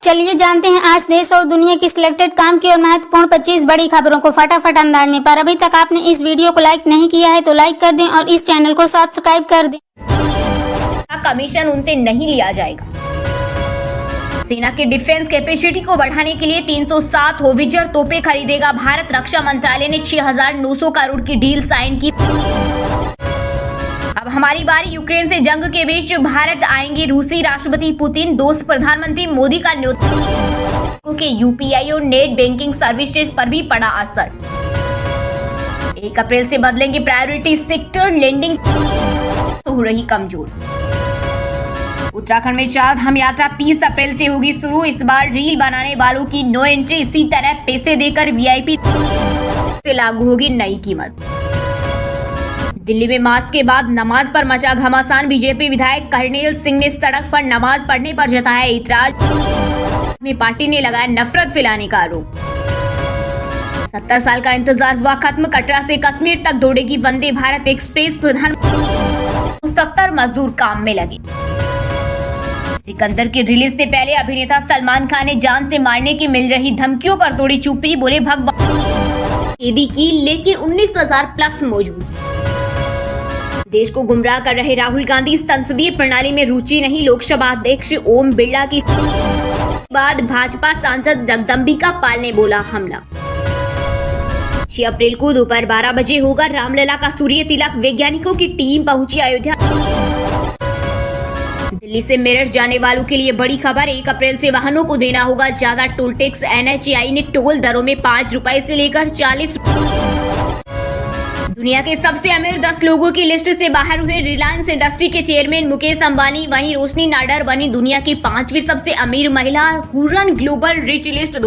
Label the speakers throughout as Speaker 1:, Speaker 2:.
Speaker 1: चलिए जानते हैं आज देश और दुनिया की सिलेक्टेड काम की और महत्वपूर्ण 25 बड़ी खबरों को फटाफट अंदाज में। पर अभी तक आपने इस वीडियो को लाइक नहीं किया है तो लाइक कर दें और इस चैनल को सब्सक्राइब कर दें।
Speaker 2: कमीशन उनसे नहीं लिया जाएगा। सेना की डिफेंस कैपेसिटी को बढ़ाने के लिए 307 होवित्जर तोपें खरीदेगा भारत। रक्षा मंत्रालय ने 6,900 करोड़ की डील साइन की। अब हमारी बारी। यूक्रेन से जंग के बीच भारत आएंगे रूसी राष्ट्रपति पुतिन। दोस्त प्रधानमंत्री मोदी का न्योता के यूपीआई और नेट बैंकिंग सर्विसेज पर भी पड़ा असर। 1 अप्रैल से बदलेंगे प्रायोरिटी सेक्टर लेंडिंग, तो हो रही कमजोर। उत्तराखंड में 4 धाम यात्रा 30 अप्रैल से होगी शुरू। इस बार रील बनाने वालों की नो एंट्री। इसी तरह पैसे देकर वीआईपी से लागू होगी नई कीमत। दिल्ली में मास के बाद नमाज पर मचा घमासान। बीजेपी विधायक कर्नेल सिंह ने सड़क पर नमाज पढ़ने पर जताया इतराज। में पार्टी ने लगाया नफरत फैलाने का आरोप। 70 साल का इंतजार हुआ खत्म। कटरा से कश्मीर तक दौड़ेगी वंदे भारत एक्सप्रेस। प्रधानमंत्री 70 मजदूर काम में लगे। सिकंदर की रिलीज से पहले अभिनेता सलमान खान ने जान से मारने की मिल रही धमकियों पर तोड़ी चुप्पी। बोले भगवान कैदी की, लेकिन 19,000 प्लस मौजूद। देश को गुमराह कर रहे राहुल गांधी। संसदीय प्रणाली में रुचि नहीं। लोकसभा अध्यक्ष ओम बिरला की बाद भाजपा सांसद जगदम्बिका पाल ने बोला हमला। 6 अप्रैल को दोपहर 12 बजे होगा रामलला का सूर्य तिलक। वैज्ञानिकों की टीम पहुंची अयोध्या। दिल्ली से मेरठ जाने वालों के लिए बड़ी खबर। 1 अप्रैल से वाहनों को देना होगा ज्यादा टोल टैक्स। एनएचएआई ने टोल दरों में 5 रुपए से लेकर 40। दुनिया के सबसे अमीर 10 लोगों की लिस्ट से बाहर हुए रिलायंस इंडस्ट्री के चेयरमैन मुकेश अंबानी। वहीं रोशनी नाडर बनी दुनिया की 5वीं सबसे अमीर महिला। हुरन ग्लोबल रिच लिस्ट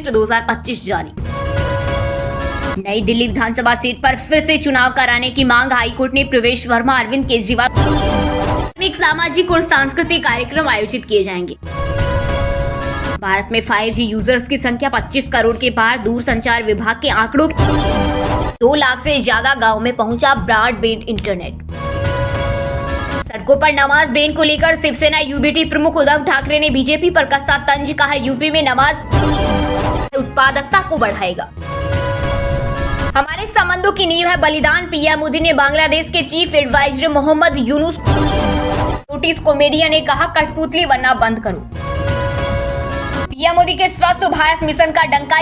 Speaker 2: 2025 जारी। नई दिल्ली विधानसभा सीट पर फिर से चुनाव कराने की मांग। हाईकोर्ट ने प्रवेश वर्मा, अरविंद केजरीवाल। सामाजिक और सांस्कृतिक कार्यक्रम आयोजित किए जाएंगे। भारत में 5G यूजर्स की संख्या 25 करोड़ के पार। दूरसंचार विभाग के आंकड़ों 2 लाख से ज्यादा गांव में पहुंचा ब्रॉडबैंड इंटरनेट। सड़कों पर नमाज बैन को लेकर शिवसेना यूबीटी प्रमुख उद्धव ठाकरे ने बीजेपी पर कसा तंज। कहा यूपी में नमाज उत्पादकता को बढ़ाएगा। हमारे संबंधों की नींव है बलिदान। पीएम मोदी ने बांग्लादेश के chief adviser Mohammad Yunus notice comedian ने कहा कठपुतली बनना बंद करो। पीएम मोदी के स्वस्थ भारत मिशन का डंका।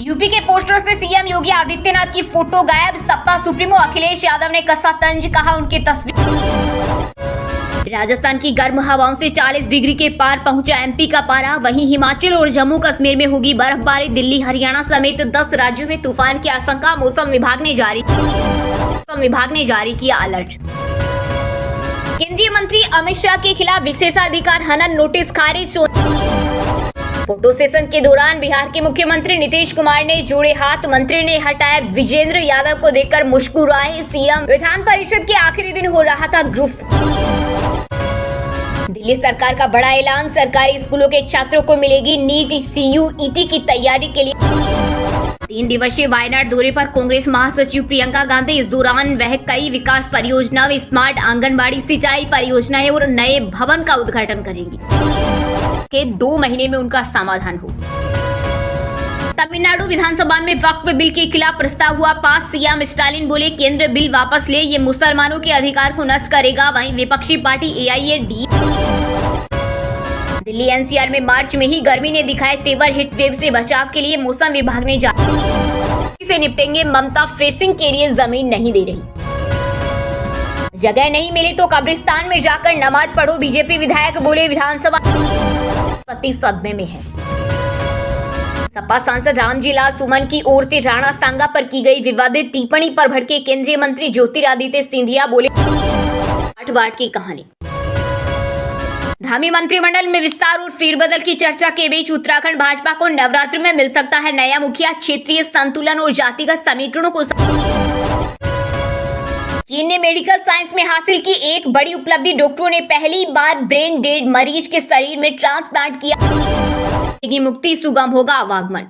Speaker 2: यूपी के पोस्टर से सीएम योगी आदित्यनाथ की फोटो गायब। सपा सुप्रीमो अखिलेश यादव ने कसा तंज। कहा उनकी तस्वीर। राजस्थान की गर्म हवाओं से 40 डिग्री के पार पहुंचा एमपी का पारा। वहीं हिमाचल और जम्मू कश्मीर में होगी बर्फबारी। दिल्ली हरियाणा समेत 10 राज्यों में तूफान की आशंका। मौसम विभाग ने जारी किया अलर्ट। केंद्रीय मंत्री अमित शाह के खिलाफ विशेषाधिकार हनन नोटिस खारिज। फोटो सेशन के दौरान बिहार के मुख्यमंत्री नीतीश कुमार ने जोड़े हाथ। मंत्री ने हटाया विजेंद्र यादव को देखकर मुस्कुराए सीएम। विधान परिषद के आखिरी दिन हो रहा था ग्रुप। दिल्ली सरकार का बड़ा ऐलान। सरकारी स्कूलों के छात्रों को मिलेगी नीट CUET की तैयारी के लिए 3 दिवसीय वायनाड दौरे पर कांग्रेस महासचिव प्रियंका गांधी। इस दौरान वह कई विकास परियोजनाओं, स्मार्ट आंगनबाड़ी, सिंचाई परियोजनाएं और नए भवन का उद्घाटन करेंगी के 2 महीने में उनका समाधान हो। तमिलनाडु विधानसभा में वक्फ बिल के खिलाफ प्रस्ताव हुआ पास। सीएम स्टालिन बोले केंद्र बिल वापस ले, ये मुसलमानों के अधिकार को नष्ट करेगा। वहीं विपक्षी पार्टी AIAD। दिल्ली NCR में मार्च में ही गर्मी ने दिखाए तेवर। हीट वेव से बचाव के लिए मौसम विभाग ने से निपटेंगे। ममता फेसिंग के लिए जमीन नहीं दे रही। जगह नहीं मिली तो कब्रिस्तान में जाकर नमाज पढ़ो। बीजेपी विधायक बोले विधानसभा पति सदमे में है। सपा सांसद रामजी लाल सुमन की ओर से राणा सांगा पर की गई विवादित टिप्पणी पर भड़के केंद्रीय मंत्री ज्योतिरादित्य सिंधिया। बोले बाट की कहानी। धामी मंत्रिमंडल में विस्तार और फेरबदल की चर्चा के बीच उत्तराखंड भाजपा को नवरात्र में मिल सकता है नया मुखिया। क्षेत्रीय संतुलन और जातिगत समीकरणों को चीन ने मेडिकल साइंस में हासिल की एक बड़ी उपलब्धि। डॉक्टरों ने पहली बार ब्रेन डेड मरीज के शरीर में ट्रांसप्लांट किया। मुक्ति सुगम होगा आवागमन।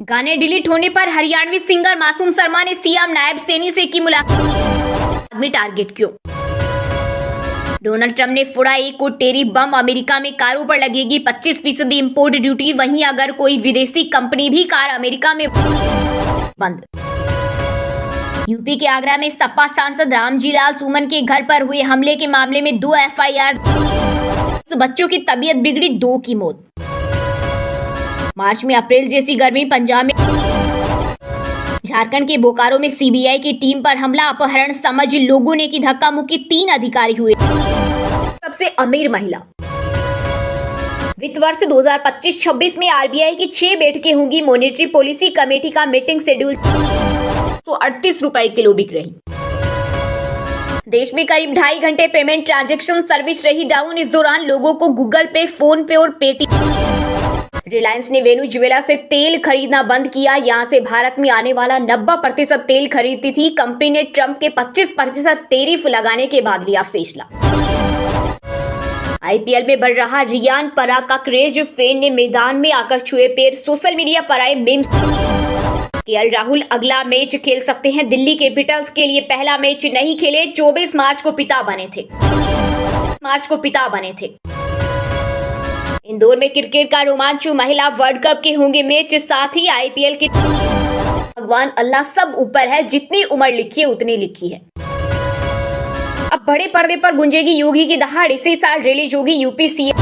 Speaker 2: गाने डिलीट होने पर हरियाणवी सिंगर मासूम शर्मा ने सीएम नायब सैनी से की मुलाकात में टारगेट क्यों। डोनाल्ड ट्रंप ने फोड़ा 1 कोट टेरिफ बम। अमेरिका में कारों पर लगेगी 25% इंपोर्ट ड्यूटी। वहीं अगर कोई विदेशी कंपनी भी कार अमेरिका में बंद। यूपी के आगरा में सपा सांसद रामजी लाल सुमन के घर पर हुए हमले के मामले में 2 FIR। बच्चों की तबीयत बिगड़ी, 2 की मौत। मार्च में अप्रैल जैसी गर्मी। पंजाब में झारखंड के बोकारो में CBI की टीम पर हमला, अपहरण, समझ लोगों ने की धक्का मुक्की। 3 अधिकारी हुए सबसे अमीर महिला। वित्त वर्ष 2025-26 में RBI की 6 बैठकें होंगी। मॉनेटरी पॉलिसी कमेटी का मीटिंग शेड्यूल। तो 38 रुपए किलो बिक रही। देश में करीब 2.5 घंटे पेमेंट ट्रांजैक्शन सर्विस रही डाउन। इस दौरान लोगों को गूगल पे, फोन पे और पेटीएम। रिलायंस ने वेनेजुएला से तेल खरीदना बंद किया। यहां से भारत में आने वाला 90% तेल खरीदती थी। कंपनी ने ट्रंप के 25% टैरिफ लगाने के बाद लिया फैसला। IPL में बढ़ रहा रियान पराग का क्रेज। फैन ने मैदान में आकर छुए पैर। सोशल मीडिया पर आए मीम्स। KL राहुल अगला मैच खेल सकते हैं। दिल्ली कैपिटल्स के लिए पहला मैच नहीं खेले। 24 मार्च को पिता बने थे। इंदौर में क्रिकेट का रोमांच। महिला वर्ल्ड कप के होंगे मैच। साथ ही IPL के भगवान अल्लाह सब ऊपर है। जितनी उम्र लिखी है उतनी लिखी है। अब बड़े पर्दे पर गुंजेगी योगी की दहाड़। इसी साल रिलीज होगी यूपी CM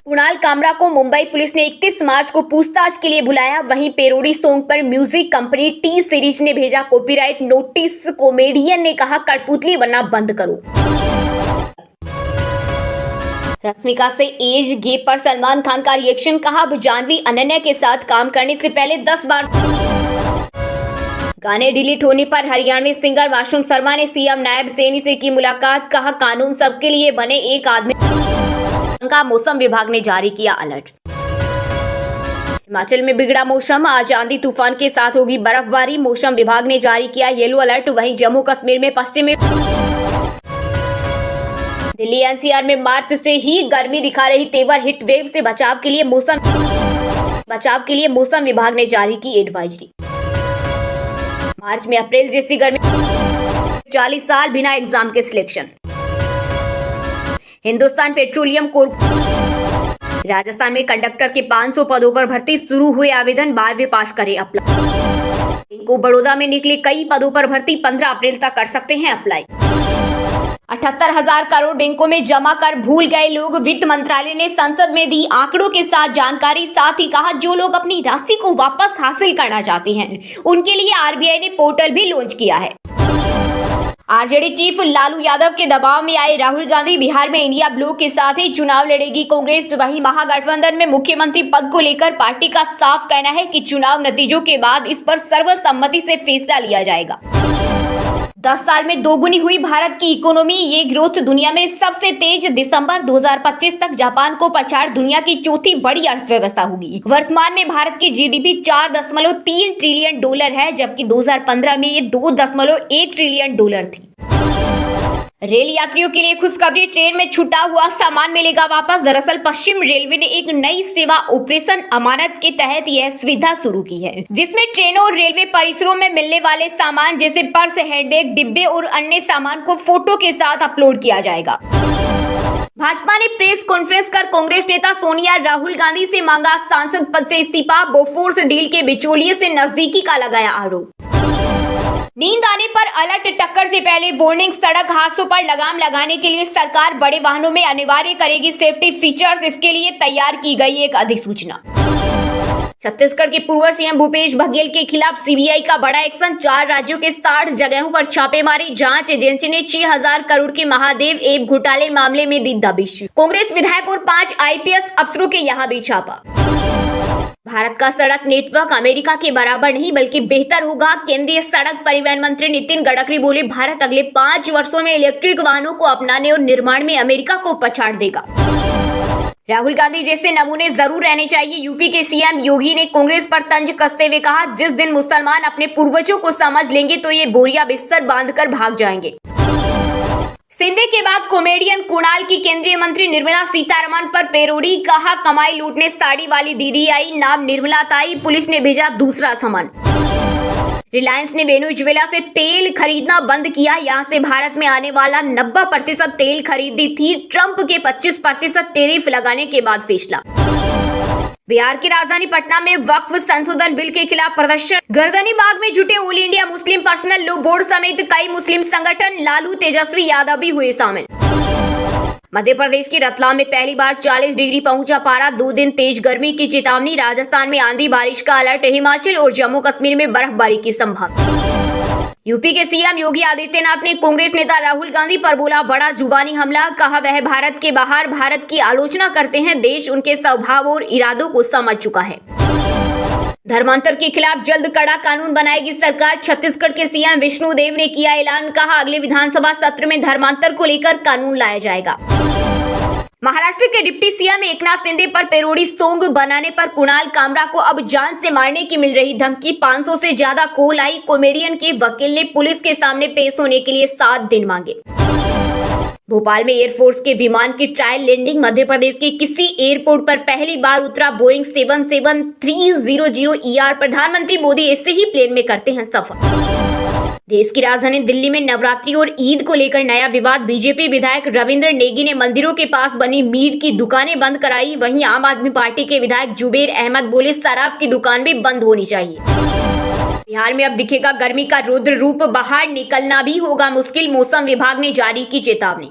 Speaker 2: कुणाल कामरा को मुंबई पुलिस ने 31 मार्च को पूछताछ के लिए बुलाया। वहीं पेरोडी सॉन्ग पर म्यूजिक कंपनी T सीरीज ने भेजा कॉपीराइट नोटिस। कॉमेडियन ने कहा कठपुतली बनना बंद करो। रश्मिका से एज गैप पर सलमान खान का रिएक्शन। कहा जाह्नवी अनन्या के साथ काम करने से पहले 10 बार। गाने डिलीट होने पर हरियाणवी सिंगर मासूम शर्मा ने CM नायब सैनी से की मुलाकात। कहा कानून सबके लिए बने, एक आदमी का। मौसम विभाग ने जारी किया अलर्ट। हिमाचल में बिगड़ा मौसम। आज आंधी तूफान के साथ होगी बर्फबारी। मौसम विभाग ने जारी किया येलो अलर्ट। वहीं जम्मू कश्मीर में पश्चिमी दिल्ली NCR में मार्च से ही गर्मी दिखा रही तेवर। हीट वेव से बचाव के लिए मौसम विभाग ने जारी की एडवाइजरी। मार्च में अप्रैल जैसी गर्मी। 40 साल बिना एग्जाम के सिलेक्शन। हिंदुस्तान पेट्रोलियम राजस्थान में कंडक्टर के 500 पदों पर भर्ती शुरू हुए आवेदन। 12वीं पास करें अप्लाई। इनको बड़ौदा में निकले कई पदों पर भर्ती। 15 अप्रैल तक कर सकते हैं अप्लाई। 78,000 करोड़ बैंकों में जमा कर भूल गए लोग। वित्त मंत्रालय ने संसद में दी आंकड़ों के साथ जानकारी। साथ ही कहा जो लोग अपनी राशि को वापस हासिल करना चाहते हैं उनके लिए RBI ने पोर्टल भी लॉन्च किया है। RJD चीफ लालू यादव के दबाव में आए राहुल गांधी। बिहार में इंडिया ब्लॉक के साथ ही चुनाव लड़ेगी कांग्रेस। वहीं महागठबंधन में मुख्यमंत्री पद को लेकर पार्टी का साफ कहना है कि चुनाव नतीजों के बाद इस पर सर्वसम्मति से फैसला लिया जाएगा। 10 साल में दोगुनी हुई भारत की इकोनॉमी। ये ग्रोथ दुनिया में सबसे तेज। दिसंबर 2025 तक जापान को पछाड़ दुनिया की चौथी बड़ी अर्थव्यवस्था होगी। वर्तमान में भारत की GDP 4.3 ट्रिलियन डॉलर है, जबकि 2015 में ये 2.1 ट्रिलियन डॉलर थी। रेल यात्रियों के लिए खुशखबरी। ट्रेन में छूटा हुआ सामान मिलेगा वापस। दरअसल पश्चिम रेलवे ने एक नई सेवा ऑपरेशन अमानत के तहत यह सुविधा शुरू की है, जिसमें ट्रेनों और रेलवे परिसरों में मिलने वाले सामान जैसे पर्स, हैंडबैग, डिब्बे और अन्य सामान को फोटो के साथ अपलोड किया जाएगा। भाजपा ने प्रेस कॉन्फ्रेंस कर कांग्रेस नेता सोनिया राहुल गांधी से मांगा सांसद पद से इस्तीफा। बोफोर्स डील के बिचौलिए से नजदीकी का लगाया आरोप। नींद आने पर अलर्ट। टक्कर से पहले वार्निंग। सड़क हादसों पर लगाम लगाने के लिए सरकार बड़े वाहनों में अनिवार्य करेगी सेफ्टी फीचर्स। इसके लिए तैयार की गई एक अधिसूचना। छत्तीसगढ़ के पूर्व CM भूपेश बघेल के खिलाफ CBI का बड़ा एक्शन। 4 राज्यों के 60 जगहों पर छापेमारी। जांच एजेंसी ने 6,000 करोड़ के महादेव ऐप घोटाले मामले में दी दबिश। कांग्रेस विधायक और 5 IPS अफसरों के यहां भी छापा। भारत का सड़क नेटवर्क अमेरिका के बराबर नहीं बल्कि बेहतर होगा। केंद्रीय सड़क परिवहन मंत्री नितिन गडकरी बोले, भारत अगले 5 वर्षों में इलेक्ट्रिक वाहनों को अपनाने और निर्माण में अमेरिका को पछाड़ देगा। राहुल गांधी जैसे नमूने जरूर रहने चाहिए। यूपी के CM योगी ने कांग्रेस पर तंज कसते हुए कहा, जिस दिन मुसलमान अपने पूर्वजों को समझ लेंगे तो ये बोरिया बिस्तर बांधकर भाग जाएंगे। सिंधे के बाद कॉमेडियन कुणाल की केंद्रीय मंत्री निर्मला सीतारमण पर पैरोडी। कहा कमाई लूटने साड़ी वाली दीदी आई, नाम निर्मला ताई। पुलिस ने भेजा दूसरा समन। रिलायंस ने वेनेजुएला से तेल खरीदना बंद किया। यहां से भारत में आने वाला 90% तेल खरीदी थी। ट्रंप के 25% टैरिफ लगाने के बाद फैसला। बिहार की राजधानी पटना में वक्फ संशोधन बिल के खिलाफ प्रदर्शन। गर्दनी बाग में जुटे all India Muslim personal law board समेत कई मुस्लिम संगठन। लालू तेजस्वी यादव भी हुए शामिल। मध्य प्रदेश के रतलाम में पहली बार 40 डिग्री पहुंचा पारा। 2 दिन तेज गर्मी की चेतावनी। राजस्थान में आंधी बारिश का अलर्ट। हिमाचल और जम्मू कश्मीर में बर्फबारी की संभावना। यूपी के सीएम योगी आदित्यनाथ ने कांग्रेस नेता राहुल गांधी पर बोला बड़ा जुबानी हमला। कहा वह भारत के बाहर भारत की आलोचना करते हैं। देश उनके स्वभाव और इरादों को समझ चुका है। धर्मांतर के खिलाफ जल्द कड़ा कानून बनाएगी सरकार। छत्तीसगढ़ के सीएम विष्णुदेव ने किया ऐलान। कहा अगले विधानसभा सत्र में धर्मांतर को लेकर कानून लाया जाएगा। महाराष्ट्र के डिप्टी सीएम एकनाथ शिंदे पर पैरोडी सॉन्ग बनाने पर कुणाल कामरा को अब जान से मारने की मिल रही धमकी। 500 से ज्यादा कॉल आई। कॉमेडियन के वकील ने पुलिस के सामने पेश होने के लिए 7 दिन मांगे। भोपाल में एयरफोर्स के विमान की ट्रायल लैंडिंग। मध्य प्रदेश के किसी एयरपोर्ट पर पहली बार उतरा बोइंग 77300ER। प्रधानमंत्री मोदी ऐसे ही प्लेन में करते हैं सफर। देश की राजधानी दिल्ली में नवरात्रि और ईद को लेकर नया विवाद। बीजेपी विधायक रविंद्र नेगी ने मंदिरों के पास बनी मीट की दुकानें बंद कराई। वहीं आम आदमी पार्टी के विधायक जुबेर अहमद बोले शराब की दुकान भी बंद होनी चाहिए। बिहार में अब दिखेगा गर्मी का रौद्र रूप। बाहर निकलना भी होगा मुश्किल। मौसम विभाग ने जारी की चेतावनी।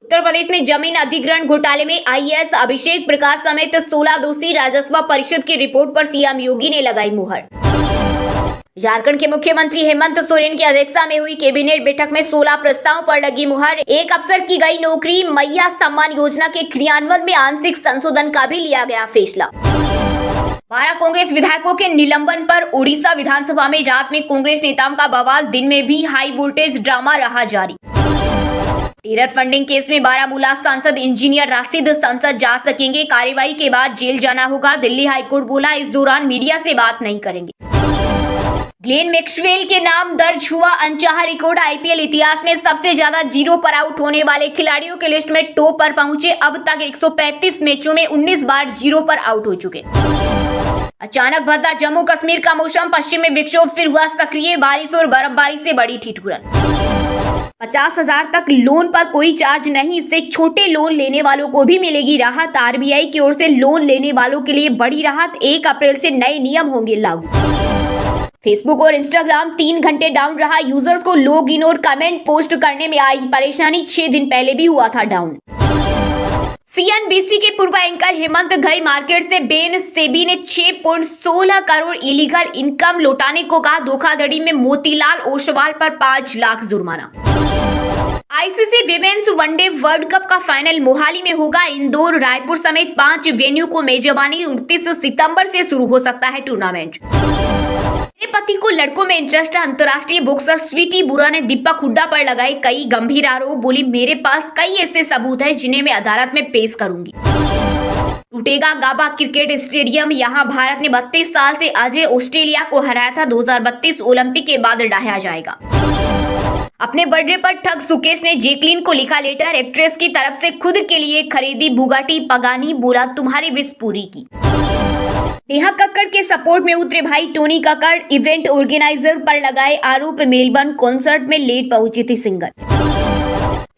Speaker 2: उत्तर प्रदेश में जमीन अधिग्रहण घोटाले में आईएएस अभिषेक प्रकाश समेत 16 दोषी। राजस्व परिषद की रिपोर्ट पर सीएम योगी ने लगाई मुहर। झारखंड के मुख्यमंत्री हेमंत सोरेन की अध्यक्षता में हुई कैबिनेट बैठक में 16 प्रस्तावों पर लगी मुहर। एक अफसर की गई नौकरी। मैया सम्मान योजना के क्रियान्वयन में आंशिक संशोधन का भी लिया गया फैसला। 12 कांग्रेस विधायकों के निलंबन पर उड़ीसा विधानसभा में रात में कांग्रेस नेताओं का बवाल। दिन में भी हाई वोल्टेज ड्रामा रहा जारी। टेरर फंडिंग केस में बारामूला सांसद इंजीनियर राशिद संसद जा सकेंगे। कार्रवाई के बाद जेल जाना होगा। दिल्ली हाईकोर्ट बोला इस दौरान मीडिया से बात नहीं करेंगे। ग्लेन मैक्सवेल के नाम दर्ज हुआ अनचाहा रिकॉर्ड। आईपीएल इतिहास में सबसे ज्यादा 0 पर आउट होने वाले खिलाड़ियों के लिस्ट में टॉप पर पहुंचे। अब तक 135 मैचों में 19 बार 0 पर आउट हो चुके। अचानक बदला जम्मू कश्मीर का मौसम। पश्चिम में विक्षोभ फिर हुआ सक्रिय। बारिश और बर्फबारी से बड़ी ठिठुरन। 50,000 तक लोन पर कोई चार्ज नहीं। इससे छोटे लोन लेने वालों को भी मिलेगी राहत। आरबीआई की ओर से लोन लेने वालों के लिए बड़ी राहत। 1 अप्रैल से नए नियम होंगे लागू। फेसबुक और इंस्टाग्राम 3 घंटे डाउन रहा। यूजर्स को लॉग इन और कमेंट पोस्ट करने में आई परेशानी। 6 दिन पहले भी हुआ था डाउन। सीएनबीसी के पूर्व एंकर हेमंत घई मार्केट से बेन। सेबी ने 6.16 करोड़ इलीगल इनकम लौटाने को कहा। धोखाधड़ी में मोतीलाल ओसवाल पर 5 लाख जुर्माना। ICC women's one day world cup का फाइनल मोहाली में होगा। इंदौर रायपुर समेत 5 वेन्यू को मेजबानी। 29 सितंबर से शुरू हो सकता है टूर्नामेंट। मेरे पति को लड़कों में इंटरेस्ट है। अंतर्राष्ट्रीय बॉक्सर स्वीटी बुरा ने दीपक हुड्डा पर लगाए कई गंभीर आरोप। बोली मेरे पास कई ऐसे सबूत हैं जिन्हें मैं अदालत में पेश करूंगी। टूटेगा गाबा क्रिकेट स्टेडियम। यहां भारत ने 32 साल से अजय ऑस्ट्रेलिया को हराया था। 2032 ओलंपिक के बाद ढाया जाएगा। अपने बर्थडे पर ठग सुकेश ने जैकलीन को लिखा लेटर। एक्ट्रेस की तरफ से खुद के लिए खरीदी बुगाटी पगानी। बोला तुम्हारी विश पूरी की। नेहा कक्कड़ के सपोर्ट में उतरे भाई टोनी कक्कड़। इवेंट ऑर्गेनाइजर पर लगाए आरोप। मेलबर्न कॉन्सर्ट में लेट पहुंची थी सिंगर।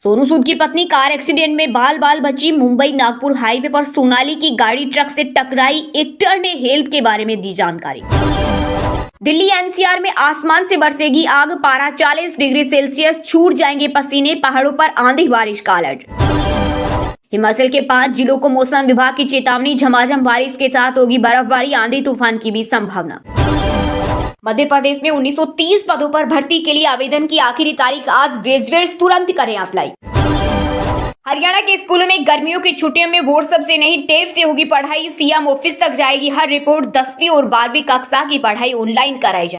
Speaker 2: सोनू सूद की पत्नी कार एक्सीडेंट में बाल बाल बची। मुंबई नागपुर हाईवे पर सोनाली की गाड़ी ट्रक से टकराई। एक्टर ने हेल्थ के बारे में दी जानकारी। दिल्ली एनसीआर में आसमान से बरसेगी आग। पारा 40 डिग्री सेल्सियस। छूट जाएंगे पसीने। पहाड़ों पर आंधी बारिश का अलर्ट। हिमाचल के 5 जिलों को मौसम विभाग की चेतावनी। झमाझम बारिश के साथ होगी बर्फबारी। आंधी तूफान की भी संभावना। मध्य प्रदेश में 1930 पदों पर भर्ती के लिए आवेदन की आखिरी तारीख आज। ग्रेजुएट्स तुरंत करें अप्लाई। हरियाणा के स्कूलों में गर्मियों की छुट्टियों में व्हाट्सएप से नहीं टैब से होगी पढ़ाई। सीएम ऑफिस तक जाएगी हर रिपोर्ट। 10वीं और 12वीं कक्षा की पढ़ाई ऑनलाइन कराई जाए।